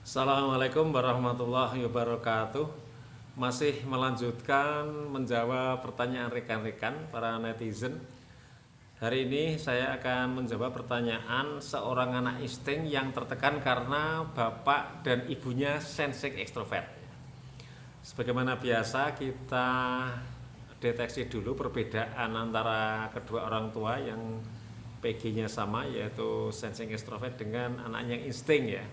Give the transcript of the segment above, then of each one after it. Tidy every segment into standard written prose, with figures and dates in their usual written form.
Assalamualaikum warahmatullahi wabarakatuh. Masih melanjutkan menjawab pertanyaan rekan-rekan para netizen. Hari ini saya akan menjawab pertanyaan seorang anak insting yang tertekan karena bapak dan ibunya sensing ekstrovert. Sebagaimana biasa, kita deteksi dulu perbedaan antara kedua orang tua yang PG-nya sama, yaitu sensing ekstrovert dengan anaknya yang insting ya.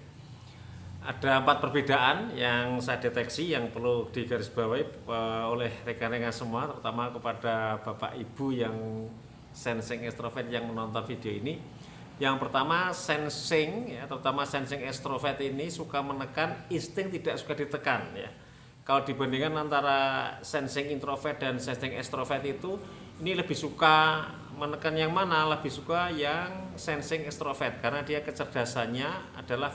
Ada 4 perbedaan yang saya deteksi yang perlu digarisbawahi oleh rekan-rekan semua, terutama kepada bapak ibu yang sensing ekstrovert yang menonton video ini. Yang pertama, sensing ya, terutama sensing ekstrovert ini suka menekan, insting tidak suka ditekan ya. Kalau dibandingkan antara sensing introvert dan sensing ekstrovert itu, ini lebih suka menekan yang mana? Lebih suka yang sensing ekstrovert karena dia kecerdasannya adalah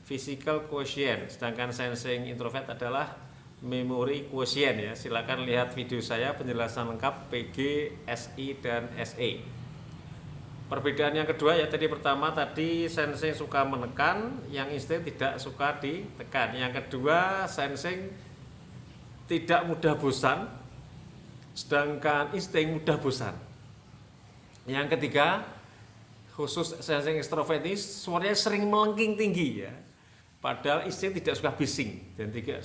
physical quotient, sedangkan sensing introvert adalah memory quotient ya. Silakan lihat video saya penjelasan lengkap PG, SI dan SE. Perbedaan yang kedua ya, pertama tadi sensing suka menekan, yang insting tidak suka ditekan. Yang kedua, sensing tidak mudah bosan, sedangkan insting mudah bosan. Yang ketiga, khusus sensing ekstrovert ini suaranya sering melengking tinggi ya. Padahal insting tidak suka bising dan tidak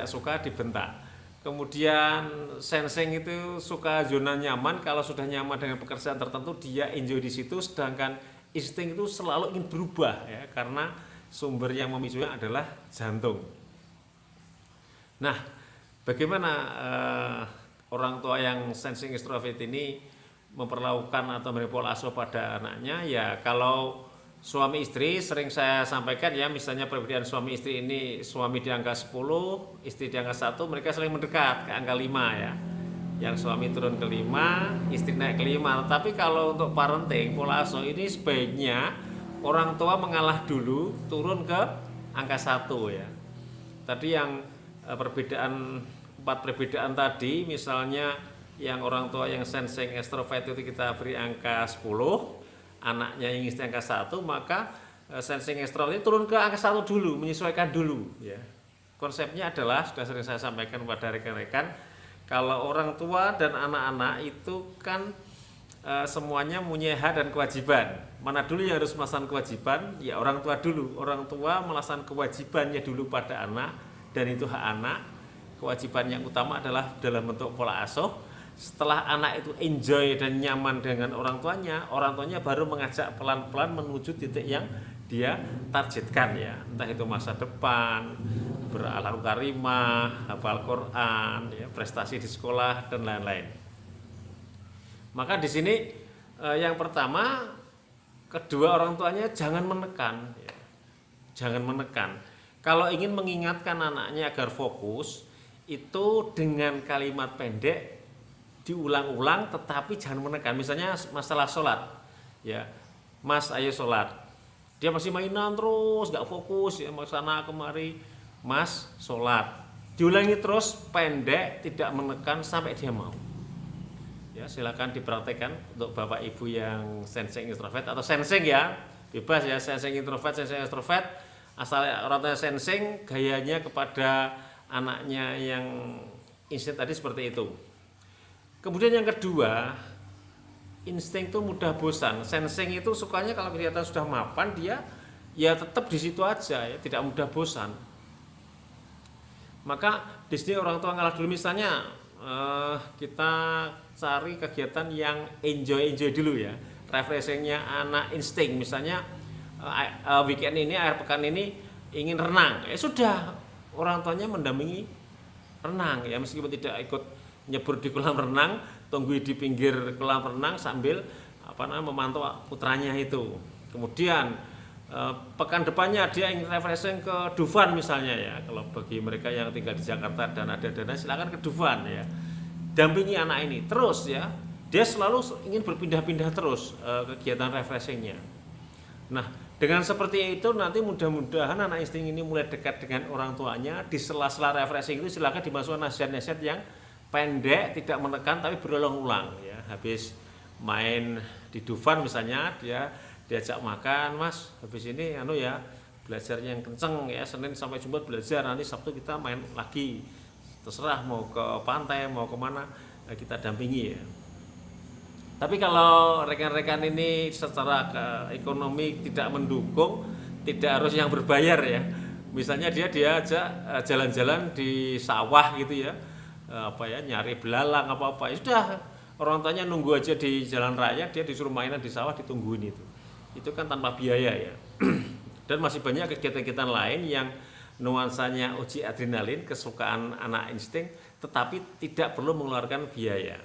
suka dibentak. Kemudian sensing itu suka zona nyaman, kalau sudah nyaman dengan pekerjaan tertentu dia enjoy di situ, sedangkan insting itu selalu ingin berubah ya, karena sumber yang memicunya adalah jantung. Nah, bagaimana orang tua yang sensing extrovert ini memperlakukan atau memberi pola asuh pada anaknya? Ya, kalau suami istri sering saya sampaikan ya, misalnya perbedaan suami istri ini, suami di angka 10, istri di angka 1, mereka sering mendekat ke angka 5 ya. Yang suami turun ke 5, istri naik ke 5. Tapi kalau untuk parenting, pola asuh ini sebaiknya orang tua mengalah dulu, turun ke angka 1 ya. Tadi yang perbedaan 4 perbedaan tadi, misalnya yang orang tua yang sensing extrovert itu kita beri angka 10, anaknya yang istri angka 1, maka sensing extrovert turun ke angka 1 dulu, menyesuaikan dulu ya. Konsepnya adalah, sudah sering saya sampaikan kepada rekan-rekan, kalau orang tua dan anak-anak itu kan semuanya punya hak dan kewajiban. Mana dulu yang harus melaksanakan kewajiban? Ya orang tua dulu. Orang tua melaksanakan kewajibannya dulu pada anak, dan itu hak anak. Kewajiban yang utama adalah dalam bentuk pola asuh. Setelah anak itu enjoy dan nyaman dengan orang tuanya baru mengajak pelan-pelan menuju titik yang dia targetkan ya. Entah itu masa depan, berakhlak karimah, hafal Quran, ya, prestasi di sekolah dan lain-lain. Maka di sini yang pertama, kedua orang tuanya jangan menekan ya. Jangan menekan. Kalau ingin mengingatkan anaknya agar fokus, itu dengan kalimat pendek diulang-ulang, tetapi jangan menekan. Misalnya masalah sholat ya, Mas ayo sholat, dia masih mainan terus, gak fokus ya, mau sana kemari. Mas sholat, diulangi terus, pendek, tidak menekan sampai dia mau ya. Silakan dipraktekkan untuk bapak ibu yang sensing introvert atau sensing ya, bebas ya, sensing introvert, sensing extrovert, asal orang tua sensing, gayanya kepada anaknya yang insting tadi seperti itu. Kemudian yang kedua, insting itu mudah bosan. Sensing itu sukanya kalau kelihatan sudah mapan, dia ya tetap di situ aja ya, tidak mudah bosan. Maka di sini orang tua ngalah dulu, misalnya kita cari kegiatan yang enjoy dulu ya, refreshingnya anak insting. Misalnya weekend ini, akhir pekan ini ingin renang, ya sudah, orang tuanya mendampingi renang ya, meskipun tidak ikut nyebur di kolam renang, tunggu di pinggir kolam renang sambil memantau putranya itu. Kemudian pekan depannya dia ingin refreshing ke Dufan misalnya ya. Kalau bagi mereka yang tinggal di Jakarta dan ada dana, silakan ke Dufan ya. Dampingi anak ini terus ya. Dia selalu ingin berpindah-pindah terus kegiatan refreshingnya. Nah, dengan seperti itu nanti mudah-mudahan anak insting ini mulai dekat dengan orang tuanya. Di sela-sela refreshing itu silakan dimasukkan nasihat-nasihat yang pendek, tidak menekan tapi berulang-ulang ya. Habis main di Dufan misalnya, dia diajak makan, Mas habis ini ya belajarnya yang kenceng ya, Senin sampai Jumat belajar, nanti Sabtu kita main lagi, terserah mau ke pantai mau kemana, kita dampingi ya. Tapi kalau rekan-rekan ini secara ekonomi tidak mendukung, tidak harus yang berbayar ya. Misalnya dia ajak jalan-jalan di sawah gitu ya, nyari belalang apa-apa. Ya sudah, orang tuanya nunggu aja di jalan raya, dia disuruh mainan di sawah, ditungguin itu. Itu kan tanpa biaya ya. Dan masih banyak kegiatan-kegiatan lain yang nuansanya uji adrenalin, kesukaan anak insting, tetapi tidak perlu mengeluarkan biaya.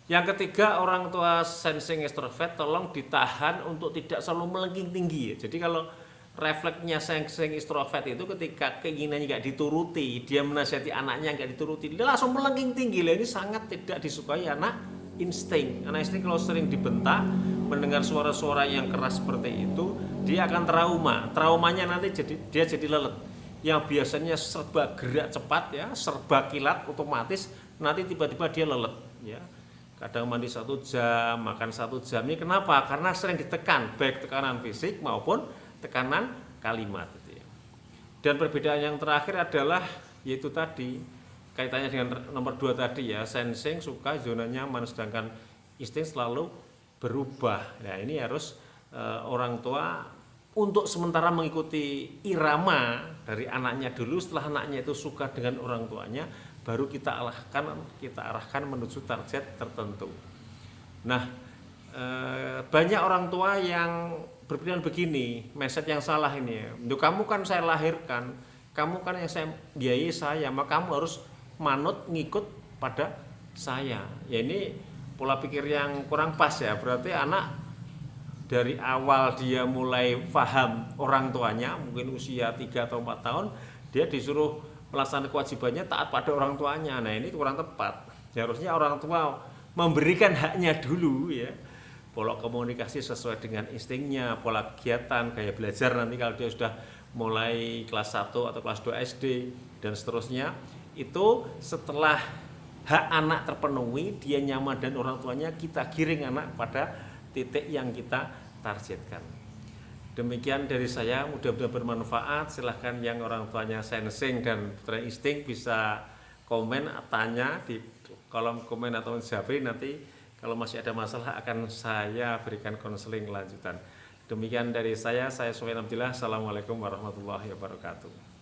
Yang ketiga, orang tua sensing extrovert tolong ditahan untuk tidak selalu melengking tinggi ya. Jadi kalau refleksnya sensing extrovert itu ketika keinginannya nggak dituruti, dia menasihati anaknya nggak dituruti, dia langsung melengking tinggi. Lah ini sangat tidak disukai anak insting. Anak insting kalau sering dibentak, mendengar suara-suara yang keras seperti itu, dia akan trauma. Traumanya nanti dia jadi lelet. Yang biasanya serba gerak cepat ya, serba kilat otomatis, nanti tiba-tiba dia lelet ya. Kadang mandi 1 jam, makan 1 jam. Ini kenapa? Karena sering ditekan, baik tekanan fisik maupun tekanan kalimat gitu ya. Dan perbedaan yang terakhir adalah yaitu tadi kaitannya dengan nomor 2 tadi ya, sensing suka zona nyaman, sedangkan insting selalu berubah. Nah ini harus orang tua untuk sementara mengikuti irama dari anaknya dulu. Setelah anaknya itu suka dengan orang tuanya, baru kita arahkan menuju target tertentu. Nah banyak orang tua yang berpikiran begini, mindset yang salah ini ya. Kamu kan saya lahirkan, kamu kan yang saya biayai saya, maka kamu harus manut ngikut pada saya. Ya ini pola pikir yang kurang pas ya. Berarti anak dari awal dia mulai paham orang tuanya, mungkin usia 3 atau 4 tahun, dia disuruh melaksanakan kewajibannya taat pada orang tuanya. Nah ini kurang tepat. Harusnya orang tua memberikan haknya dulu ya. Pola komunikasi sesuai dengan instingnya, pola kegiatan, gaya belajar nanti kalau dia sudah mulai kelas 1 atau kelas 2 SD dan seterusnya. Itu setelah hak anak terpenuhi, dia nyaman dan orang tuanya, kita giring anak pada titik yang kita targetkan. Demikian dari saya, mudah-mudahan bermanfaat. Silahkan yang orang tuanya sensing dan putra insting bisa komen, tanya di kolom komen atau Japri. Nanti kalau masih ada masalah akan saya berikan konseling lanjutan. Demikian dari saya Sofyan Abdillah. Assalamualaikum warahmatullahi wabarakatuh.